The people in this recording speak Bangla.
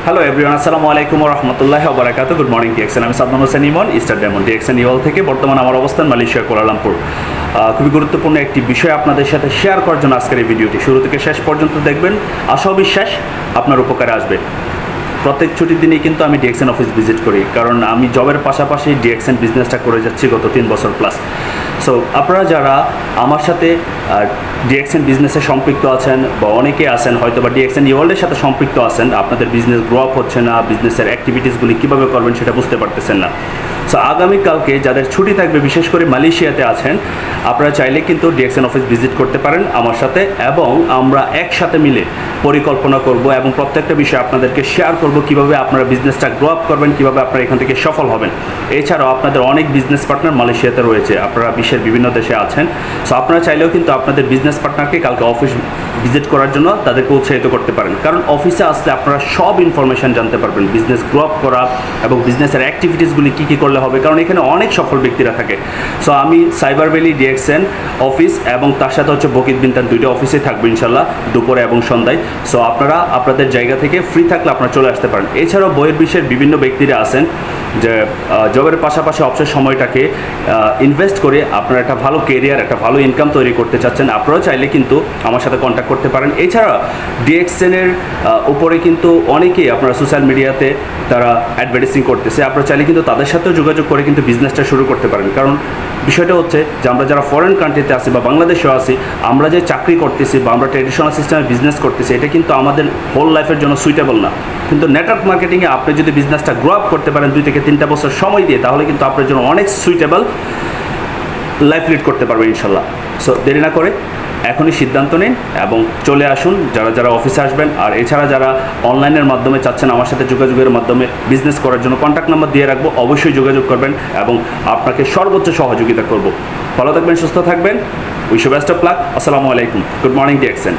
হ্যালো এভরিওয়ান, আসসালামু আলাইকুম ওয়া রাহমাতুল্লাহি ওয়া বারাকাতুহু। Good morning DXN. আমি Sadman Hossain Emon, star diamond DXN ইওয়াল থেকে। বর্তমানে আমার অবস্থান মালয়েশিয়া কুয়ালালামপুর। খুবই গুরুত্বপূর্ণ একটি বিষয় আপনাদের সাথে শেয়ার করার জন্য আজকের এই ভিডিওটি শুরু থেকে শেষ পর্যন্ত দেখবেন। আশা ও বিশ্বাস আপনার উপকারে আসবে। প্রত্যেক ছুটির দিনেই কিন্তু আমি ডিএক্সএন অফিস ভিজিট করি, কারণ আমি জবের পাশাপাশি ডিএক্সএন বিজনেসটা করে যাচ্ছি গত 3 বছর প্লাস। সো আপনারা যারা আমার সাথে ডিএক্সএন বিজনেসে সম্পৃক্ত আছেন বা অনেকে আছেন হয়তো বা ডিএক্সএন ওয়ার্ল্ডের সাথে সম্পৃক্ত আছেন, আপনাদের বিজনেস গ্রো আপ হচ্ছে না, বিজনেসের অ্যাক্টিভিটিসগুলি কীভাবে করবেন সেটা বুঝতে পারতেছেন না। সো আগামীকালকে যাদের ছুটি থাকবে, বিশেষ করে মালয়েশিয়াতে আছেন, আপনারা চাইলে কিন্তু ডিএক্সএন অফিস ভিজিট করতে পারেন আমার সাথে, এবং আমরা একসাথে মিলে পরিকল্পনা করব এবং প্রত্যেকটা বিষয় আপনাদেরকে শেয়ার করব কীভাবে আপনারা বিজনেসটা গ্রো আপ করবেন, কীভাবে আপনারা এখান থেকে সফল হবেন। এছাড়াও আপনাদের অনেক বিজনেস পার্টনার মালয়েশিয়াতে রয়েছে, আপনারা বিশ্বের বিভিন্ন দেশে আছেন। সো আপনারা চাইলেও কিন্তু আপনাদের বিজনেস পার্টনারকে কালকে অফিস ভিজিট করার জন্য তাদেরকে উৎসাহিত করতে পারেন, কারণ অফিসে আসলে আপনারা সব ইনফরমেশান জানতে পারবেন বিজনেস গ্রো আপ করা এবং বিজনেসের অ্যাক্টিভিটিসগুলি কী কী করলে হবে, কারণ এখানে অনেক সফল ব্যক্তিরা থাকে। সো আমি সাইবার ভ্যালি ডিএক্সএন অফিস এবং তার সাথে হচ্ছে বকিত বিনতান, দুইটা অফিসেই থাকবো ইনশাল্লাহ, দুপুরে এবং সন্ধ্যায়। সো আপনারা আপনাদের জায়গা থেকে ফ্রি থাকলে আপনারা চলে আসতে পারেন। এছাড়াও বইয়ের বিশ্বের বিভিন্ন ব্যক্তিরা আছেন যে জবের পাশাপাশি অবসর সময়টাকে ইনভেস্ট করে আপনারা একটা ভালো কেরিয়ার, একটা ভালো ইনকাম তৈরি করতে চাচ্ছেন, আপনারাও চাইলে কিন্তু আমার সাথে কন্ট্যাক্ট করতে পারেন। এছাড়া ডিএক্সএনের উপরে কিন্তু অনেকেই আপনারা সোশ্যাল মিডিয়াতে তারা অ্যাডভার্টাইজিং করতেছে, আপনারা চাইলে কিন্তু তাদের সাথেও যোগাযোগ করে কিন্তু বিজনেসটা শুরু করতে পারেন। কারণ বিষয়টা হচ্ছে যে আমরা যারা ফরেন কান্ট্রিতে আছি বা বাংলাদেশেও আছি, আমরা যে চাকরি করতেছি বা আমরা ট্রেডিশনাল সিস্টেমে বিজনেস করতেছি, এটা কিন্তু আমাদের হোল লাইফের জন্য সুইটেবল না। কিন্তু নেটওয়ার্ক মার্কেটিংয়ে আপনি যদি বিজনেসটা গ্রো আপ করতে পারেন 2 থেকে 3টা বছর সময় দিয়ে, তাহলে কিন্তু আপনার জন্য অনেক সুইটেবল লাইফ লিড করতে পারবে ইনশাল্লাহ। সো দেরি না করে এখনই সিদ্ধান্ত নিন এবং চলে আসুন যারা যারা অফিসে আসবেন। আর এছাড়া যারা অনলাইনের মাধ্যমে চাচ্ছেন আমার সাথে যোগাযোগের মাধ্যমে বিজনেস করার জন্য, কন্ট্যাক্ট নাম্বার দিয়ে রাখবো, অবশ্যই যোগাযোগ করবেন এবং আপনাকে সর্বোচ্চ সহযোগিতা করব। ভালো থাকবেন, সুস্থ থাকবেন, wish you best of luck. আসসালামু আলাইকুম। Good morning DXN.